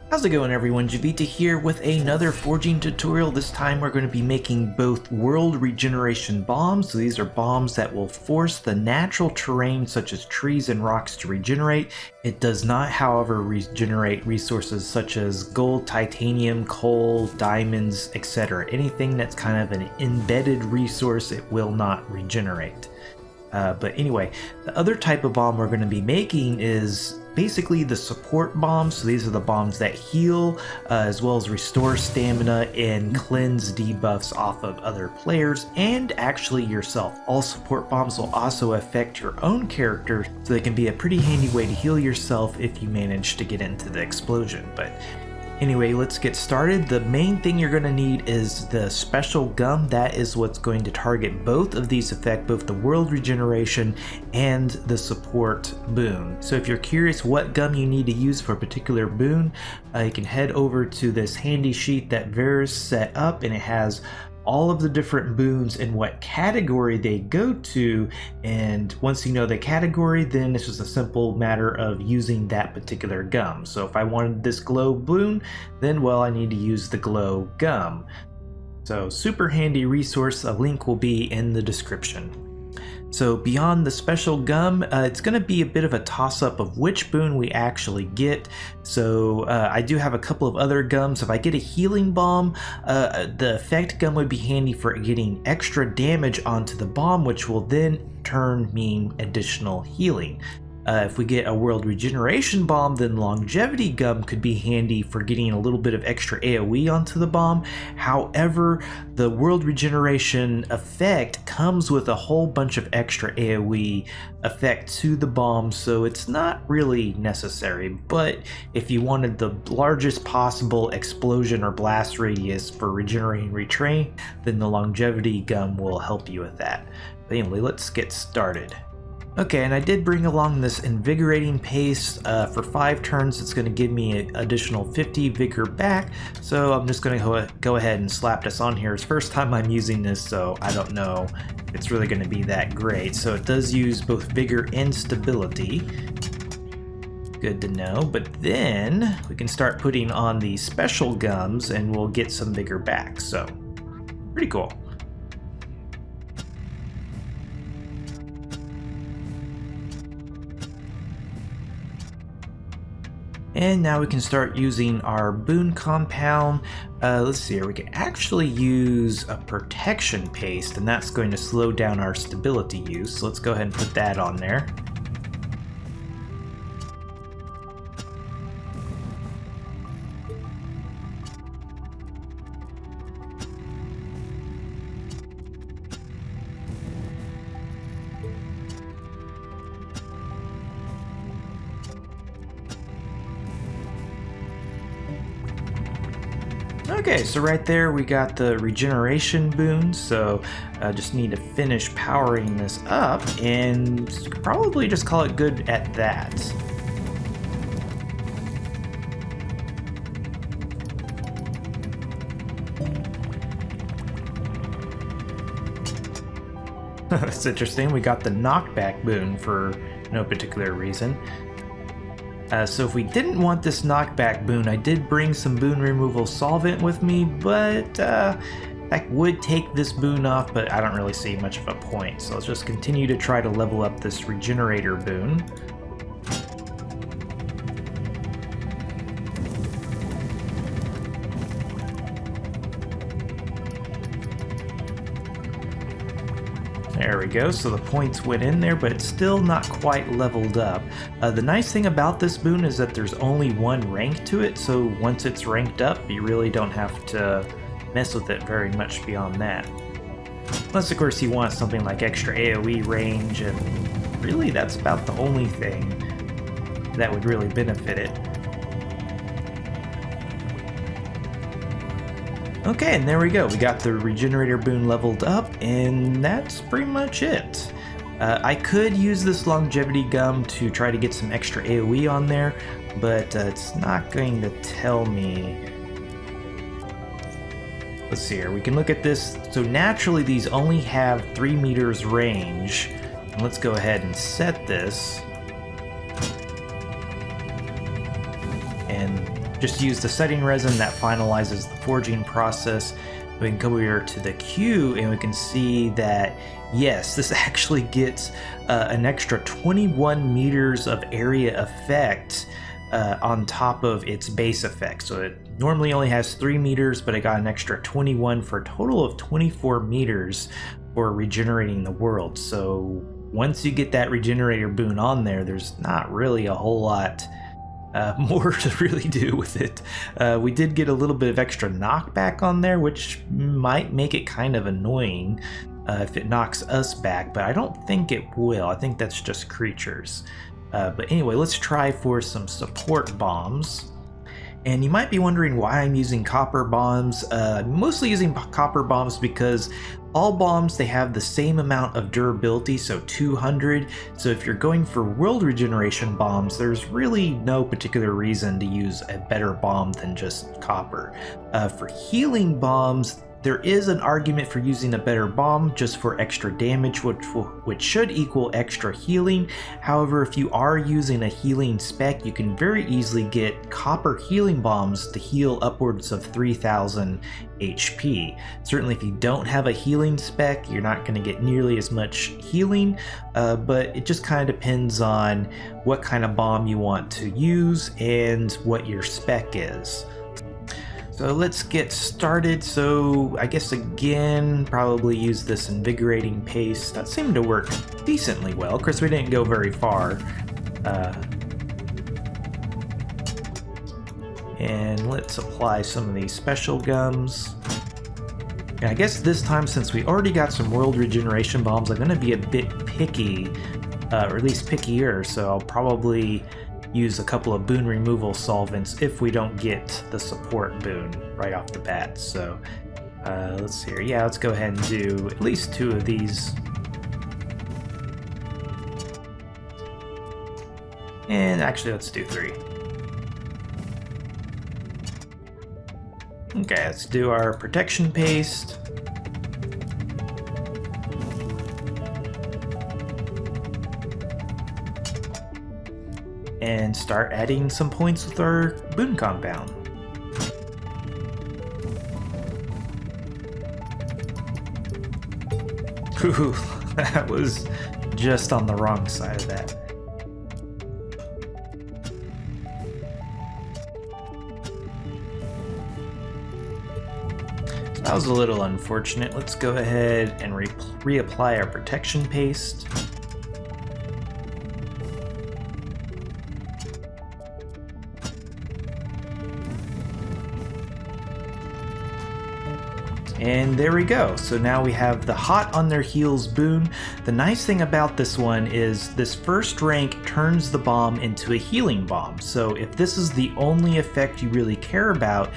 How's it going, everyone? Jiivita here with another forging tutorial. This time we're going to be making both world regeneration bombs. So these are bombs that will force the natural terrain such as trees and rocks to regenerate. It does not, however, regenerate resources such as gold, titanium, coal, diamonds, etc. Anything that's kind of an embedded resource, it will not regenerate. But anyway, the other type of bomb we're going to be making is basically the support bombs. So these are the bombs that heal as well as restore stamina and cleanse debuffs off of other players and actually yourself. All support bombs will also affect your own character, so they can be a pretty handy way to heal yourself if you manage to get into the explosion. But anyway, let's get started. The main thing you're going to need is the special gum. That is what's going to target both of these effects, both the world regeneration and the support boon. So if you're curious what gum you need to use for a particular boon, you can head over to this handy sheet that Varus set up, and it has all of the different boons and what category they go to, and once you know the category, then it's just a simple matter of using that particular gum. So if I wanted this glow boon, then well, I need to use the glow gum. So super handy resource. A link will be in the description. So beyond the special gum, it's going to be a bit of a toss-up of which boon we actually get. So I do have a couple of other gums. If I get a healing bomb, the effect gum would be handy for getting extra damage onto the bomb, which will then turn mean additional healing. If we get a world regeneration bomb, then longevity gum could be handy for getting a little bit of extra AoE onto the bomb. However, the world regeneration effect comes with a whole bunch of extra AoE effect to the bomb, so it's not really necessary. But if you wanted the largest possible explosion or blast radius for regenerating retrain, then the longevity gum will help you with that. But anyway, let's get started. Okay, and I did bring along this invigorating paste. For 5 turns, it's going to give me an additional 50 vigor back, so I'm just going to go ahead and slap this on here. It's the first time I'm using this, so I don't know if it's really going to be that great. So it does use both vigor and stability. Good to know, but then we can start putting on the special gums and we'll get some vigor back, so pretty cool. And now we can start using our boon compound. Let's see here, we can actually use a protection paste, and that's going to slow down our stability use. So let's go ahead and put that on there. Okay, so right there we got the regeneration boon, so I just need to finish powering this up and probably just call it good at that. That's interesting, we got the knockback boon for no particular reason. So if we didn't want this knockback boon, I did bring some boon removal solvent with me, but that would take this boon off, but I don't really see much of a point. So let's just continue to try to level up this regenerator boon. There we go, so the points went in there, but it's still not quite leveled up. The nice thing about this boon is that there's only one rank to it, so once it's ranked up, you really don't have to mess with it very much beyond that. Unless, of course, you want something like extra AoE range, and really that's about the only thing that would really benefit it. Okay, and there we go. We got the regenerator boon leveled up, and that's pretty much it. I could use this longevity gum to try to get some extra AoE on there, but it's not going to tell me. Let's see here. We can look at this. So naturally, these only have 3 meters range. And let's go ahead and set this. and just use the setting resin that finalizes the forging process. We can come over here to the queue and we can see that yes, this actually gets an extra 21 meters of area effect on top of its base effect. So it normally only has 3 meters, but it got an extra 21 for a total of 24 meters for regenerating the world. So once you get that regenerator boon on there, there's not really a whole lot more to really do with it. We did get a little bit of extra knockback on there, which might make it kind of annoying if it knocks us back, but I don't think it will. I think that's just creatures. But anyway, let's try for some support bombs. And you might be wondering why I'm using copper bombs. I'm mostly using copper bombs because all bombs, they have the same amount of durability, so 200. So if you're going for world regeneration bombs, there's really no particular reason to use a better bomb than just copper. For healing bombs, there is an argument for using a better bomb just for extra damage, which should equal extra healing. However, if you are using a healing spec, you can very easily get copper healing bombs to heal upwards of 3000 HP. Certainly if you don't have a healing spec, you're not going to get nearly as much healing, but it just kind of depends on what kind of bomb you want to use and what your spec is. So let's get started. So I guess again, probably use this invigorating paste. That seemed to work decently well. Of course, we didn't go very far. And let's apply some of these special gums. And I guess this time, since we already got some world regeneration bombs, I'm going to be a bit picky, or at least pickier. So I'll probably use a couple of boon removal solvents if we don't get the support boon right off the bat. So let's see here. Yeah, let's go ahead and do at least 2 of these. And actually, let's do 3. Okay, let's do our protection paste. And start adding some points with our boon compound. Ooh, that was just on the wrong side of that. So that was a little unfortunate. Let's go ahead and reapply our protection paste. And there we go. So now we have the hot on their heels boon. The nice thing about this one is this first rank turns the bomb into a healing bomb. So if this is the only effect you really care about,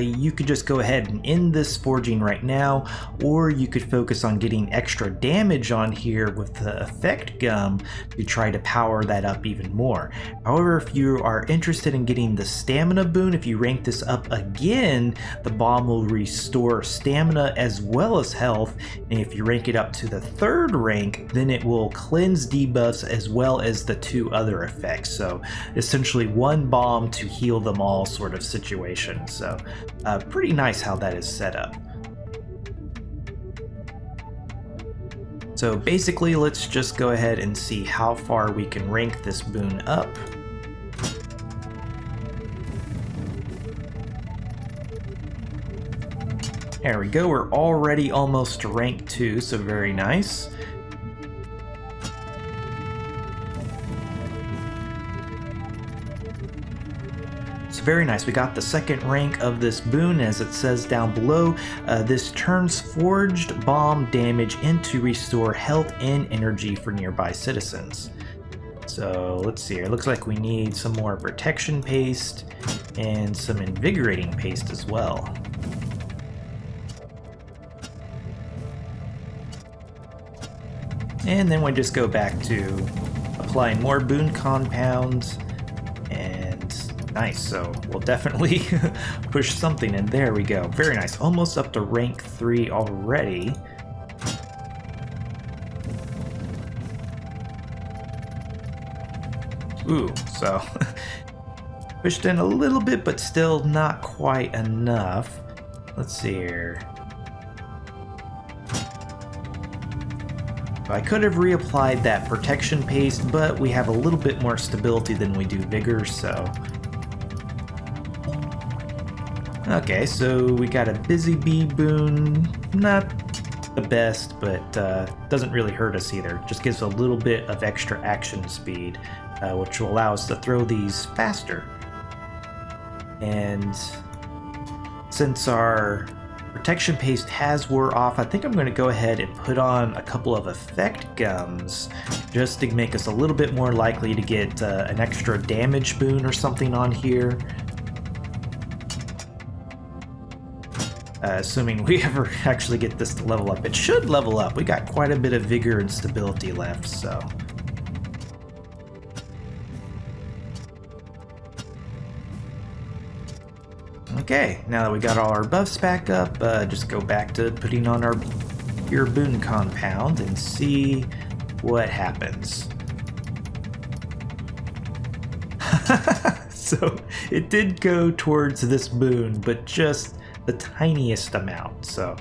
you could just go ahead and end this forging right now, or you could focus on getting extra damage on here with the effect gum to try to power that up even more. However, if you are interested in getting the stamina boon, if you rank this up again, the bomb will restore stamina as well as health, and if you rank it up to the 3rd rank, then it will cleanse debuffs as well as the 2 other effects. So essentially one bomb to heal them all sort of situation. So pretty nice how that is set up. So basically, let's just go ahead and see how far we can rank this boon up. There we go, we're already almost to rank 2, so very nice. Very nice. We got the 2nd rank of this boon, as it says down below. This turns forged bomb damage into restore health and energy for nearby citizens. So let's see here. It looks like we need some more protection paste and some invigorating paste as well. And then we just go back to applying more boon compounds. Nice, so we'll definitely push something in. There we go. Very nice. Almost up to rank 3 already. Ooh, so Pushed in a little bit, but still not quite enough. Let's see here. I could have reapplied that protection paste, but we have a little bit more stability than we do vigor, so... Okay, so we got a busy bee boon. Not the best, but doesn't really hurt us either. Just gives a little bit of extra action speed, which will allow us to throw these faster. And since our protection paste has wore off, I think I'm going to go ahead and put on a couple of effect gums just to make us a little bit more likely to get an extra damage boon or something on here. Assuming we ever actually get this to level up. It should level up. We got quite a bit of vigor and stability left, so... Okay, now that we got all our buffs back up, just go back to putting on our pure boon compound and see what happens. So, it did go towards this boon, but just the tiniest amount, so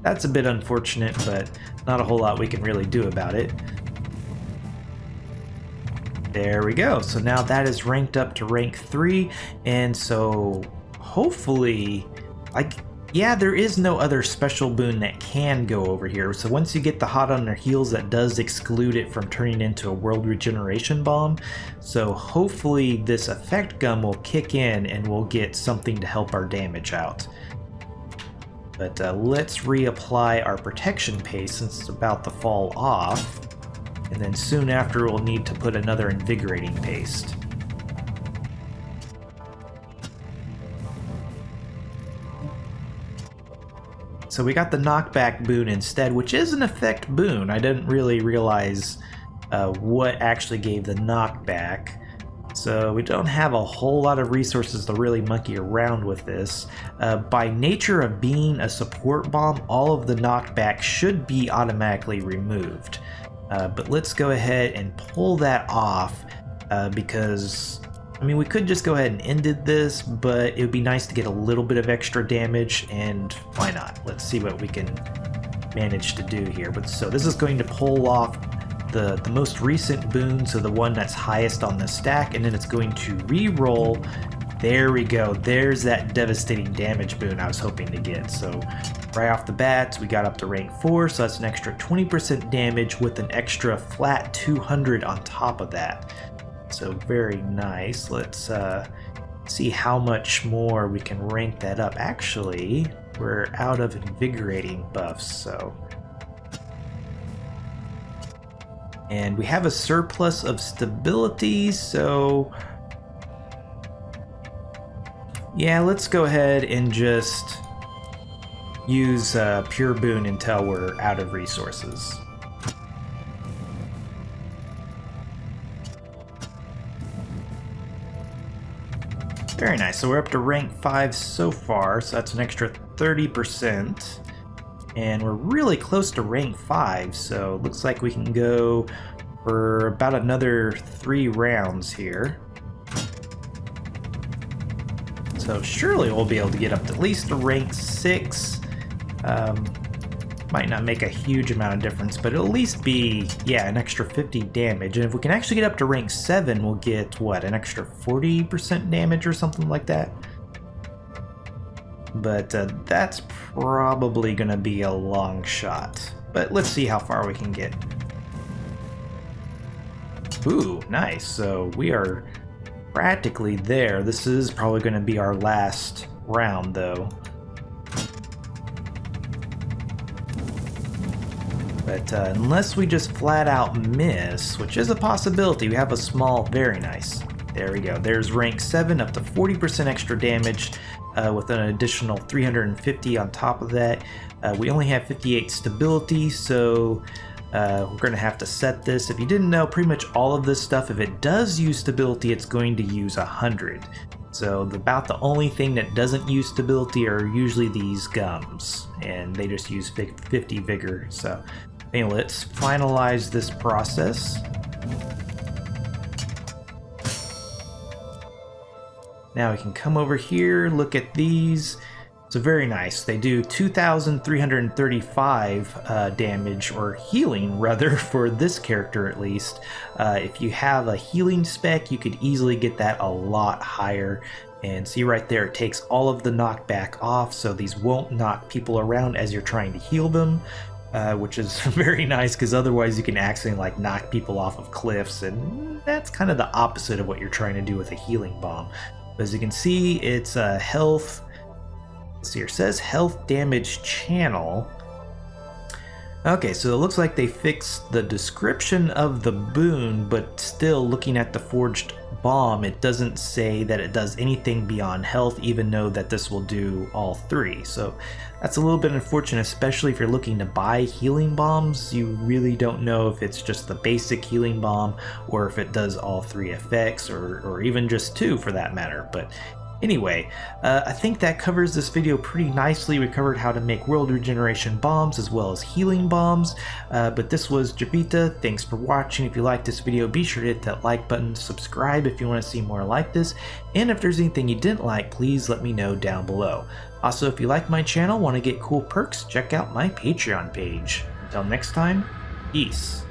that's a bit unfortunate, but not a whole lot we can really do about it. There we go. So now that is ranked up to rank 3, and so hopefully, yeah, there is no other special boon that can go over here. So once you get the hot on their heels, that does exclude it from turning into a world regeneration bomb. So hopefully this effect gum will kick in and we'll get something to help our damage out. But let's reapply our protection paste since it's about to fall off. And then soon after we'll need to put another invigorating paste. So we got the knockback boon instead, which is an effect boon. I didn't really realize what actually gave the knockback. So we don't have a whole lot of resources to really monkey around with this. By nature of being a support bomb, all of the knockback should be automatically removed. But let's go ahead and pull that off because, I mean, we could just go ahead and ended this, but it would be nice to get a little bit of extra damage, and why not? Let's see what we can manage to do here. But so this is going to pull off the most recent boon, so the one that's highest on the stack, and then it's going to re-roll. There we go. There's that devastating damage boon I was hoping to get. So right off the bat, we got up to rank 4, so that's an extra 20% damage with an extra flat 200 on top of that. So very nice. Let's see how much more we can rank that up. Actually, we're out of invigorating buffs, so... And we have a surplus of stability, so... Yeah, let's go ahead and just use Pure Boon until we're out of resources. Very nice, so we're up to rank 5 so far, so that's an extra 30%. And we're really close to rank 5, so it looks like we can go for about another 3 rounds here. So surely we'll be able to get up to at least to rank 6. Might not make a huge amount of difference, but it'll at least be, yeah, an extra 50 damage. And if we can actually get up to rank 7, we'll get, what, an extra 40% damage or something like that? But that's probably going to be a long shot. But let's see how far we can get. Ooh, nice. So we are practically there. This is probably going to be our last round, though. But unless we just flat out miss, which is a possibility, we have a small, very nice. There we go. There's rank 7, up to 40% extra damage with an additional 350 on top of that. We only have 58 stability, so we're going to have to set this. If you didn't know, pretty much all of this stuff, if it does use stability, it's going to use 100. So about the only thing that doesn't use stability are usually these gums, and they just use 50 vigor. So anyway, let's finalize this process. Now we can come over here, look at these. So very nice. They do 2,335 damage, or healing rather, for this character at least. If you have a healing spec, you could easily get that a lot higher. And see right there, it takes all of the knockback off, so these won't knock people around as you're trying to heal them, which is very nice, because otherwise you can accidentally like knock people off of cliffs, and that's kind of the opposite of what you're trying to do with a healing bomb. But as you can see, it's health. Let's see, here it says health damage channel. Okay, so it looks like they fixed the description of the boon, but still looking at the forged bomb, it doesn't say that it does anything beyond health, even though that this will do all three. So that's a little bit unfortunate, especially if you're looking to buy healing bombs. You really don't know if it's just the basic healing bomb or if it does all three effects, or even just two for that matter. But anyway, I think that covers this video pretty nicely. We covered how to make world regeneration bombs as well as healing bombs. But this was Jiivita. Thanks for watching. If you liked this video, be sure to hit that like button, subscribe if you want to see more like this, and if there's anything you didn't like, please let me know down below. Also, if you like my channel, want to get cool perks, check out my Patreon page. Until next time, peace.